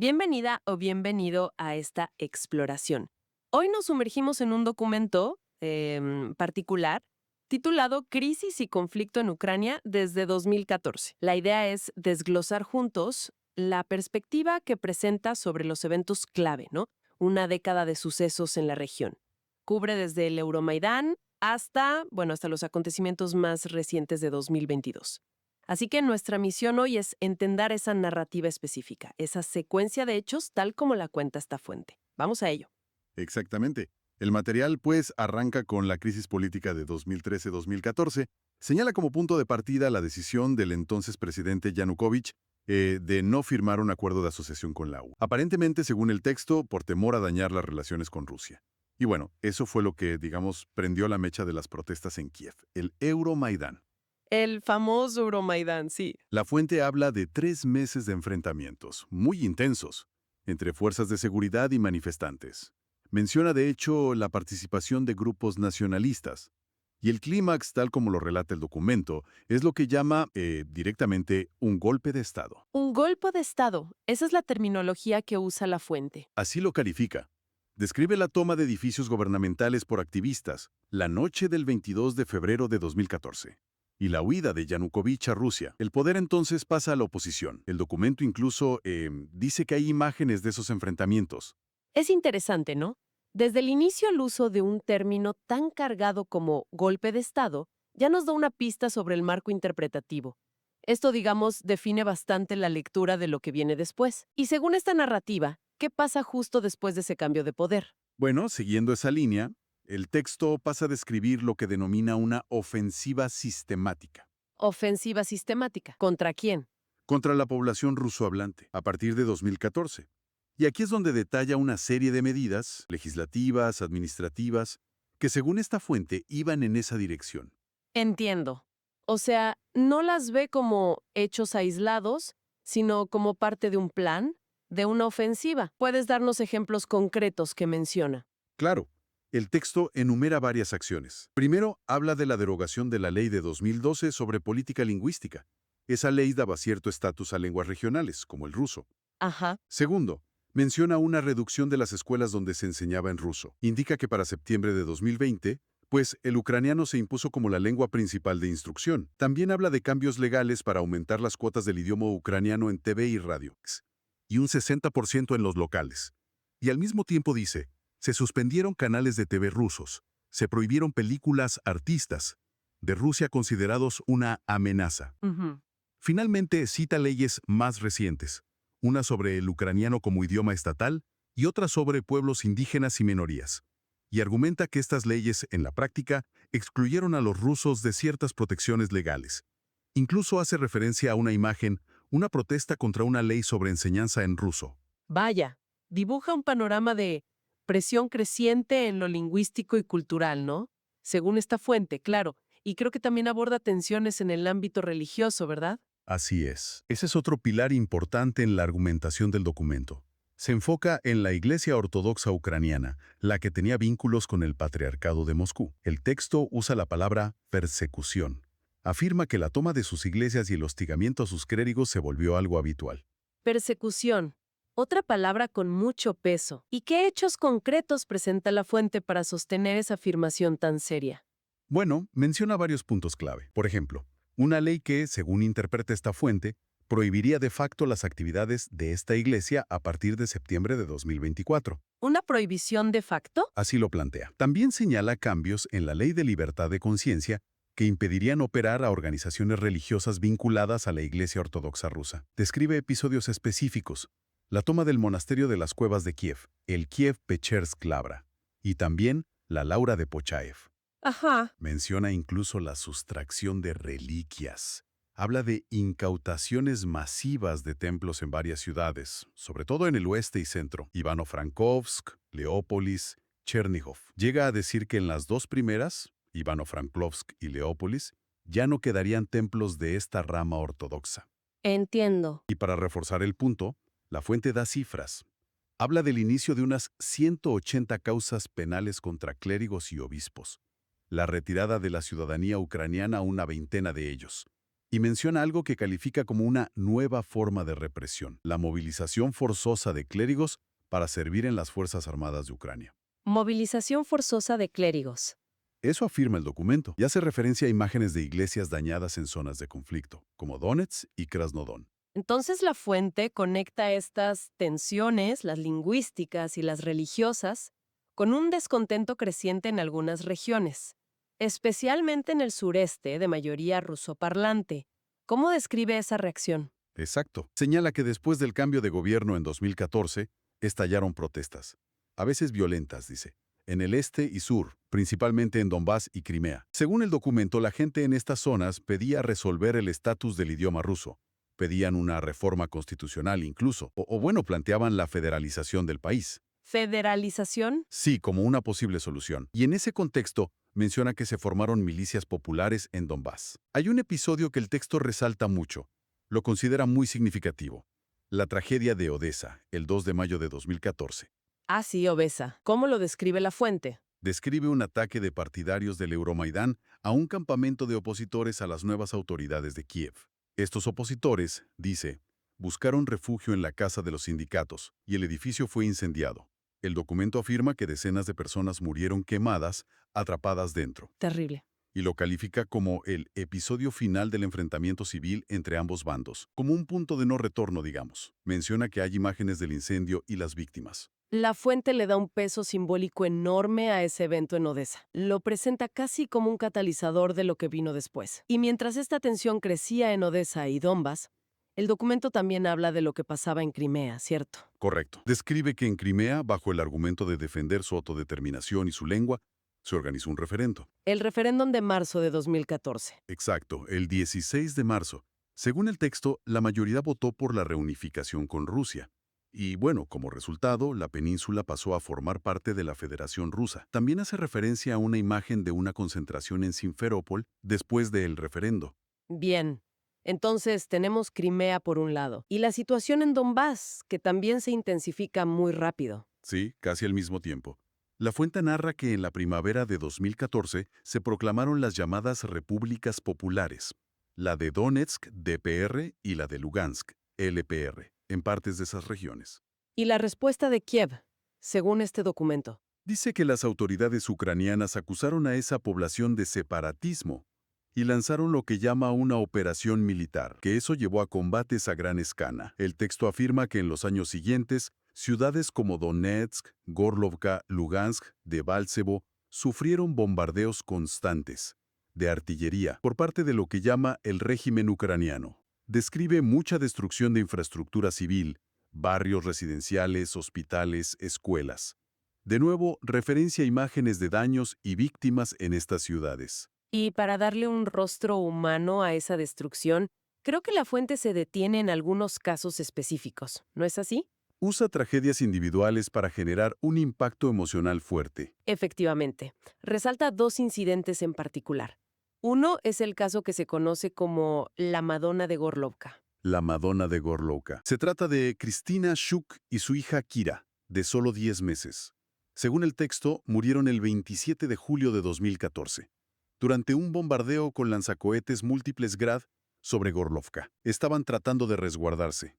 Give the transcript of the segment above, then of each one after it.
Bienvenida o bienvenido a esta exploración. Hoy nos sumergimos en un documento particular titulado Crisis y conflicto en Ucrania desde 2014. La idea es desglosar juntos la perspectiva que presenta sobre los eventos clave, ¿no? Una década de sucesos en la región. Cubre desde el Euromaidán hasta los acontecimientos más recientes de 2022. Así que nuestra misión hoy es entender esa narrativa específica, esa secuencia de hechos tal como la cuenta esta fuente. Vamos a ello. Exactamente. El material, pues, arranca con la crisis política de 2013-2014, señala como punto de partida la decisión del entonces presidente Yanukovych de no firmar un acuerdo de asociación con la EU. Aparentemente, según el texto, por temor a dañar las relaciones con Rusia. Y bueno, eso fue lo que, digamos, prendió la mecha de las protestas en Kiev, el Euromaidán. El famoso Euromaidán, sí. La fuente habla de 3 meses de enfrentamientos, muy intensos, entre fuerzas de seguridad y manifestantes. Menciona de hecho la participación de grupos nacionalistas. Y el clímax, tal como lo relata el documento, es lo que llama directamente un golpe de Estado. Un golpe de Estado, esa es la terminología que usa la fuente. Así lo califica. Describe la toma de edificios gubernamentales por activistas la noche del 22 de febrero de 2014 y la huida de Yanukovych a Rusia. El poder entonces pasa a la oposición. El documento incluso dice que hay imágenes de esos enfrentamientos. Es interesante, ¿no? Desde el inicio el uso de un término tan cargado como golpe de Estado ya nos da una pista sobre el marco interpretativo. Esto, digamos, define bastante la lectura de lo que viene después. Y según esta narrativa, ¿qué pasa justo después de ese cambio de poder? Bueno, siguiendo esa línea, el texto pasa a describir lo que denomina una ofensiva sistemática Ofensiva sistemática. ¿Contra quién? contra la población rusohablante a partir de 2014. Y aquí es donde detalla una serie de medidas legislativas, administrativas, que según esta fuente iban en esa dirección. Entiendo. O sea, no las ve como hechos aislados, sino como parte de un plan, de una ofensiva. ¿Puedes darnos ejemplos concretos que menciona? Claro, el texto enumera varias acciones. Primero, habla de la derogación de la ley de 2012 sobre política lingüística. Esa ley daba cierto estatus a lenguas regionales, como el ruso. Ajá. Segundo, menciona una reducción de las escuelas donde se enseñaba en ruso. Indica que para septiembre de 2020, pues el ucraniano se impuso como la lengua principal de instrucción. También habla de cambios legales para aumentar las cuotas del idioma ucraniano en TV y radio, y un 60% en los locales. Y al mismo tiempo dice, se suspendieron canales de TV rusos, se prohibieron películas, artistas de Rusia considerados una amenaza. Ujú. Finalmente cita leyes más recientes, una sobre el ucraniano como idioma estatal y otra sobre pueblos indígenas y minorías, y argumenta que estas leyes, en la práctica, excluyeron a los rusos de ciertas protecciones legales. Incluso hace referencia a una imagen, una protesta contra una ley sobre enseñanza en ruso. Vaya, dibuja un panorama de presión creciente en lo lingüístico y cultural, ¿no? Según esta fuente, claro. Y creo que también aborda tensiones en el ámbito religioso, ¿verdad? Así es. Ese es otro pilar importante en la argumentación del documento. Se enfoca en la Iglesia Ortodoxa Ucraniana, la que tenía vínculos con el Patriarcado de Moscú. El texto usa la palabra persecución. Afirma que la toma de sus iglesias y el hostigamiento a sus clérigos se volvió algo habitual. Persecución. Otra palabra con mucho peso. ¿Y qué hechos concretos presenta la fuente para sostener esa afirmación tan seria? Bueno, menciona varios puntos clave. Por ejemplo, una ley que, según interpreta esta fuente, prohibiría de facto las actividades de esta iglesia a partir de septiembre de 2024. ¿Una prohibición de facto? Así lo plantea. También señala cambios en la Ley de Libertad de Conciencia que impedirían operar a organizaciones religiosas vinculadas a la Iglesia Ortodoxa rusa. Describe episodios específicos, la toma del monasterio de las cuevas de Kiev, el Kiev Pechersk Lavra, y también la Laura de Pochaev. Ajá. Menciona incluso la sustracción de reliquias. Habla de incautaciones masivas de templos en varias ciudades, sobre todo en el oeste y centro, Ivano-Frankovsk, Leópolis, Chernigov. Llega a decir que en las dos primeras, Ivano-Frankovsk y Leópolis, ya no quedarían templos de esta rama ortodoxa. Entiendo. Y para reforzar el punto, la fuente da cifras. Habla del inicio de unas 180 causas penales contra clérigos y obispos, la retirada de la ciudadanía ucraniana a una veintena de ellos, Y menciona algo que califica como una nueva forma de represión, la movilización forzosa de clérigos para servir en las Fuerzas Armadas de Ucrania. Movilización forzosa de clérigos. Eso afirma el documento y hace referencia a imágenes de iglesias dañadas en zonas de conflicto, como Donetsk y Krasnodon. Entonces la fuente conecta estas tensiones, las lingüísticas y las religiosas, con un descontento creciente en algunas regiones, especialmente en el sureste de mayoría rusoparlante. ¿Cómo describe esa reacción? Exacto. Señala que después del cambio de gobierno en 2014, estallaron protestas, a veces violentas, dice, en el este y sur, principalmente en Donbass y Crimea. Según el documento, la gente en estas zonas pedía resolver el estatus del idioma ruso. Pedían una reforma constitucional incluso, o bueno, planteaban la federalización del país. ¿Federalización? Sí, como una posible solución. Y en ese contexto, menciona que se formaron milicias populares en Donbass. Hay un episodio que el texto resalta mucho. Lo considera muy significativo. La tragedia de Odessa, el 2 de mayo de 2014. Ah, sí, obesa. ¿Cómo lo describe la fuente? Describe un ataque de partidarios del Euromaidán a un campamento de opositores a las nuevas autoridades de Kiev. Estos opositores, dice, buscaron refugio en la casa de los sindicatos y el edificio fue incendiado. El documento afirma que decenas de personas murieron quemadas, atrapadas dentro, Terrible. y lo califica como el episodio final del enfrentamiento civil entre ambos bandos, como un punto de no retorno, digamos. Menciona que hay imágenes del incendio y las víctimas. La fuente le da un peso simbólico enorme a ese evento en Odessa. Lo presenta casi como un catalizador de lo que vino después. Y mientras esta tensión crecía en Odessa y Donbass, el documento también habla de lo que pasaba en Crimea, ¿cierto? Correcto. Describe que en Crimea, bajo el argumento de defender su autodeterminación y su lengua, se organizó un referendo. El referéndum de marzo de 2014. Exacto, el 16 de marzo. Según el texto, la mayoría votó por la reunificación con Rusia. Y bueno, como resultado, la península pasó a formar parte de la Federación Rusa. También hace referencia a una imagen de una concentración en Simferópol después del referendo. Bien. Entonces tenemos Crimea por un lado y la situación en Donbass, que también se intensifica muy rápido. Sí, casi al mismo tiempo. La fuente narra que en la primavera de 2014 se proclamaron las llamadas repúblicas populares, la de Donetsk, DPR, y la de Lugansk, LPR, en partes de esas regiones. Y la respuesta de Kiev, según este documento. Dice que las autoridades ucranianas acusaron a esa población de separatismo y lanzaron lo que llama una operación militar, que eso llevó a combates a gran escala. El texto afirma que en los años siguientes, ciudades como Donetsk, Gorlovka, Lugansk, Debaltsevo sufrieron bombardeos constantes de artillería por parte de lo que llama el régimen ucraniano. Describe mucha destrucción de infraestructura civil, barrios residenciales, hospitales, escuelas. De nuevo, referencia a imágenes de daños y víctimas en estas ciudades. Y para darle un rostro humano a esa destrucción, creo que la fuente se detiene en algunos casos específicos, ¿no es así? Usa tragedias individuales para generar un impacto emocional fuerte. Efectivamente. Resalta dos incidentes en particular. Uno es el caso que se conoce como la Madonna de Gorlovka. La Madonna de Gorlovka. Se trata de Kristina Shuk y su hija Kira, de solo 10 meses. Según el texto, murieron el 27 de julio de 2014, durante un bombardeo con lanzacohetes múltiples Grad sobre Gorlovka. Estaban tratando de resguardarse.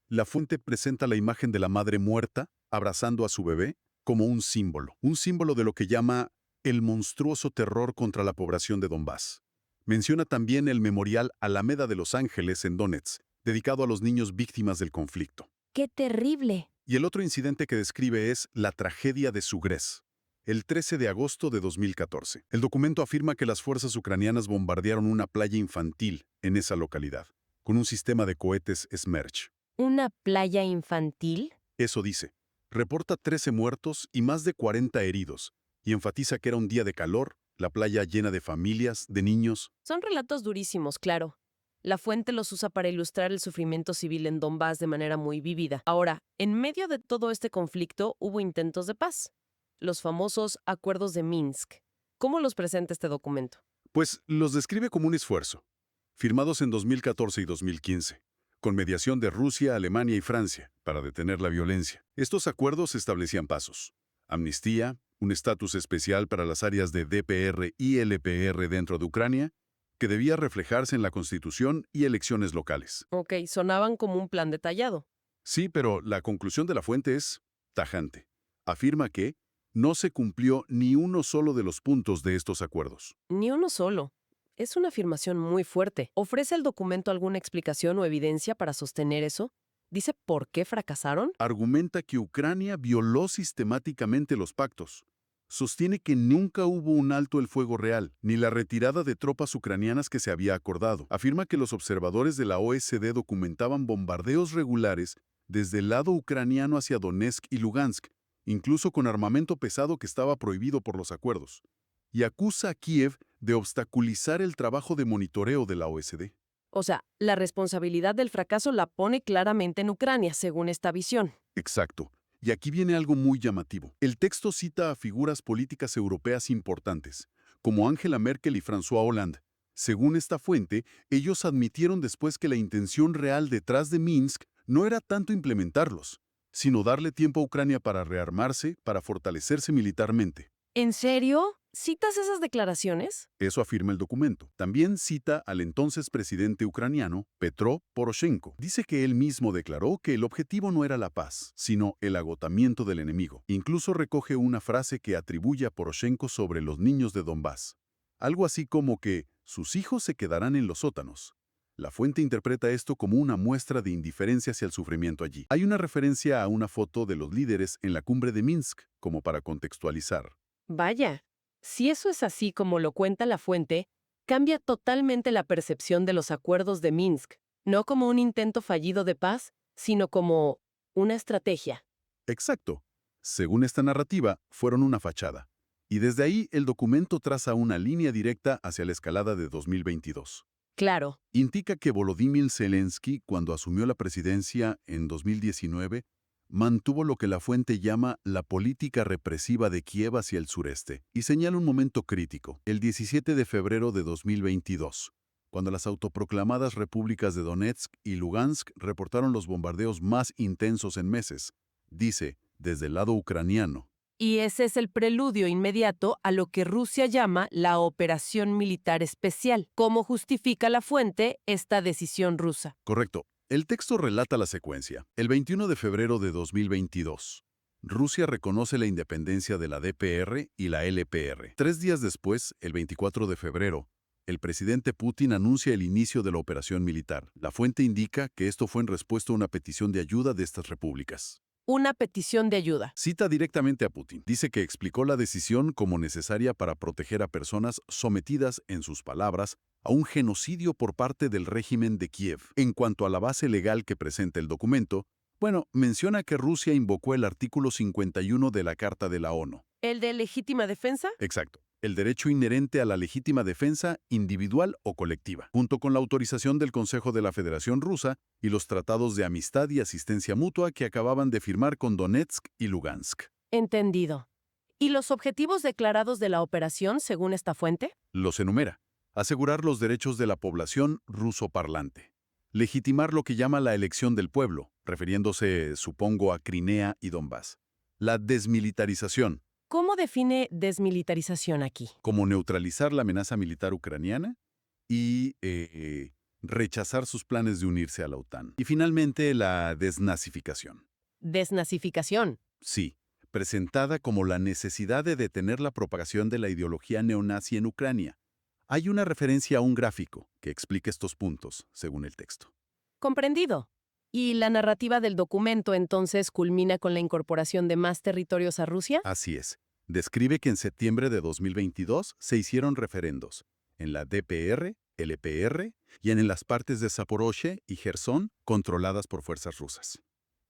La fuente presenta la imagen de la madre muerta, abrazando a su bebé, como un símbolo de lo que llama el monstruoso terror contra la población de Donbass. Menciona también el memorial Alameda de Los Ángeles en Donetsk, dedicado a los niños víctimas del conflicto. ¡Qué terrible! Y el otro incidente que describe es la tragedia de Sugres, el 13 de agosto de 2014. El documento afirma que las fuerzas ucranianas bombardearon una playa infantil en esa localidad, con un sistema de cohetes Smerch. ¿Una playa infantil? Eso dice. Reporta 13 muertos y más de 40 heridos, y enfatiza que era un día de calor, la playa llena de familias, de niños. Son relatos durísimos, claro. La fuente los usa para ilustrar el sufrimiento civil en Donbass de manera muy vívida. Ahora, en medio de todo este conflicto hubo intentos de paz. Los famosos acuerdos de Minsk. ¿Cómo los presenta este documento? Pues los describe como un esfuerzo, firmados en 2014 y 2015, con mediación de Rusia, Alemania y Francia, para detener la violencia. Estos acuerdos establecían pasos: amnistía, un estatus especial para las áreas de DPR y LPR dentro de Ucrania, que debía reflejarse en la Constitución y elecciones locales. Ok, sonaban como un plan detallado. Sí, pero la conclusión de la fuente es tajante. Afirma que no se cumplió ni uno solo de los puntos de estos acuerdos. Ni uno solo. Es una afirmación muy fuerte. ¿Ofrece el documento alguna explicación o evidencia para sostener eso? ¿Dice por qué fracasaron? Argumenta que Ucrania violó sistemáticamente los pactos. Sostiene que nunca hubo un alto el fuego real, ni la retirada de tropas ucranianas que se había acordado. Afirma que los observadores de la OSD documentaban bombardeos regulares desde el lado ucraniano hacia Donetsk y Lugansk, incluso con armamento pesado que estaba prohibido por los acuerdos. Y acusa a Kiev de obstaculizar el trabajo de monitoreo de la OSD. O sea, la responsabilidad del fracaso la pone claramente en Ucrania, según esta visión. Exacto. Y aquí viene algo muy llamativo. El texto cita a figuras políticas europeas importantes, como Angela Merkel y François Hollande. Según esta fuente, ellos admitieron después que la intención real detrás de Minsk no era tanto implementarlos, sino darle tiempo a Ucrania para rearmarse, para fortalecerse militarmente. ¿En serio? ¿Citas esas declaraciones? Eso afirma el documento. También cita al entonces presidente ucraniano, Petro Poroshenko. Dice que él mismo declaró que el objetivo no era la paz, sino el agotamiento del enemigo. Incluso recoge una frase que atribuye a Poroshenko sobre los niños de Donbass. Algo así como que sus hijos se quedarán en los sótanos. La fuente interpreta esto como una muestra de indiferencia hacia el sufrimiento allí. Hay una referencia a una foto de los líderes en la cumbre de Minsk, como para contextualizar. Vaya, si eso es así como lo cuenta la fuente, cambia totalmente la percepción de los acuerdos de Minsk, no como un intento fallido de paz, sino como una estrategia. Exacto. Según esta narrativa, fueron una fachada. Y desde ahí el documento traza una línea directa hacia la escalada de 2022. Claro, Indica que Volodymyr Zelensky, cuando asumió la presidencia en 2019, mantuvo lo que la fuente llama la política represiva de Kiev hacia el sureste, y señala un momento crítico, el 17 de febrero de 2022, cuando las autoproclamadas repúblicas de Donetsk y Lugansk reportaron los bombardeos más intensos en meses. Dice, desde el lado ucraniano. y ese es el preludio inmediato a lo que Rusia llama la operación militar especial. ¿Cómo justifica la fuente esta decisión rusa? Correcto. El texto relata la secuencia. El 21 de febrero de 2022, Rusia reconoce la independencia de la DPR y la LPR. 3 días después, el 24 de febrero, el presidente Putin anuncia el inicio de la operación militar. La fuente indica que esto fue en respuesta a una petición de ayuda de estas repúblicas. Una petición de ayuda. Cita directamente a Putin. Dice que explicó la decisión como necesaria para proteger a personas sometidas, en sus palabras, a un genocidio por parte del régimen de Kiev. En cuanto a la base legal que presenta el documento, menciona que Rusia invocó el artículo 51 de la Carta de la ONU. ¿El de legítima defensa? Exacto. El derecho inherente a la legítima defensa individual o colectiva, junto con la autorización del Consejo de la Federación Rusa y los tratados de amistad y asistencia mutua que acababan de firmar con Donetsk y Lugansk. Entendido. ¿Y los objetivos declarados de la operación, según esta fuente? Los enumera. Asegurar los derechos de la población ruso-parlante. Legitimar lo que llama la elección del pueblo, refiriéndose, supongo, a Crimea y Donbass. La desmilitarización, ¿Cómo define desmilitarización aquí? como neutralizar la amenaza militar ucraniana y rechazar sus planes de unirse a la OTAN. Y finalmente, la desnazificación. Desnazificación. Sí, presentada como la necesidad de detener la propagación de la ideología neonazi en Ucrania. Hay una referencia a un gráfico que explica estos puntos, según el texto. Comprendido. ¿Y la narrativa del documento entonces culmina con la incorporación de más territorios a Rusia? Así es. Describe que en septiembre de 2022 se hicieron referendos en la DPR, LPR y en las partes de Zaporozhye y Gerson controladas por fuerzas rusas.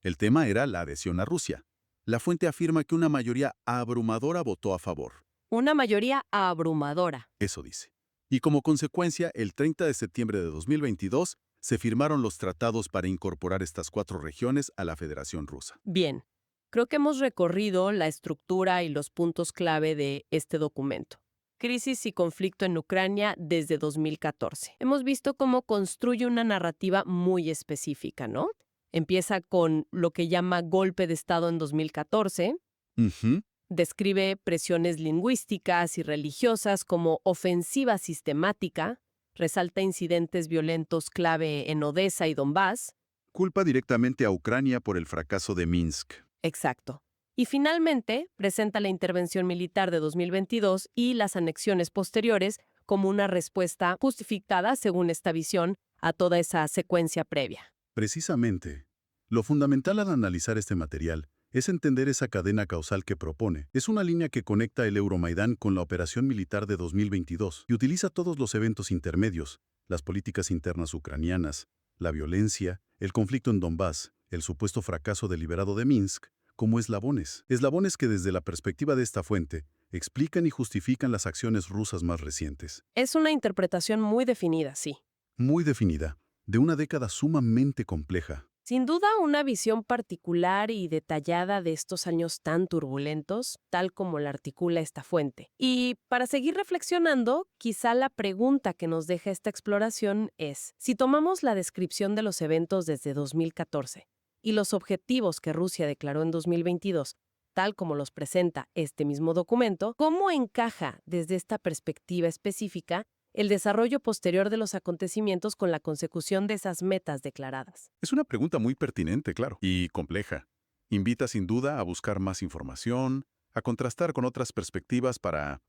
El tema era la adhesión a Rusia. La fuente afirma que una mayoría abrumadora votó a favor. Una mayoría abrumadora. Eso dice. Y como consecuencia, el 30 de septiembre de 2022 se firmaron los tratados para incorporar estas 4 regiones a la Federación Rusa. Bien. Creo que hemos recorrido la estructura y los puntos clave de este documento. Crisis y conflicto en Ucrania desde 2014. Hemos visto cómo construye una narrativa muy específica, ¿no? Empieza con lo que llama golpe de Estado en 2014. Ujú. Describe presiones lingüísticas y religiosas como ofensiva sistemática. resalta incidentes violentos clave en Odessa y Donbass. Culpa directamente a Ucrania por el fracaso de Minsk. Exacto. Y finalmente, presenta la intervención militar de 2022 y las anexiones posteriores como una respuesta justificada, según esta visión, a toda esa secuencia previa. Precisamente, lo fundamental al analizar este material es entender esa cadena causal que propone. Es una línea que conecta el Euromaidán con la operación militar de 2022 y utiliza todos los eventos intermedios, las políticas internas ucranianas, la violencia, el conflicto en Donbass, el supuesto fracaso deliberado de Minsk, como eslabones. Eslabones que desde la perspectiva de esta fuente explican y justifican las acciones rusas más recientes. Es una interpretación muy definida, sí. Muy definida, de una década sumamente compleja. Sin duda, una visión particular y detallada de estos años tan turbulentos, tal como la articula esta fuente. Y para seguir reflexionando, quizá la pregunta que nos deja esta exploración es, si tomamos la descripción de los eventos desde 2014 y los objetivos que Rusia declaró en 2022, tal como los presenta este mismo documento, ¿cómo encaja desde esta perspectiva específica el desarrollo posterior de los acontecimientos con la consecución de esas metas declaradas? Es una pregunta muy pertinente, claro, y compleja. Invita sin duda a buscar más información, a contrastar con otras perspectivas para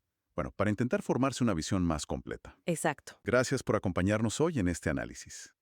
intentar formarse una visión más completa. Exacto. Gracias por acompañarnos hoy en este análisis.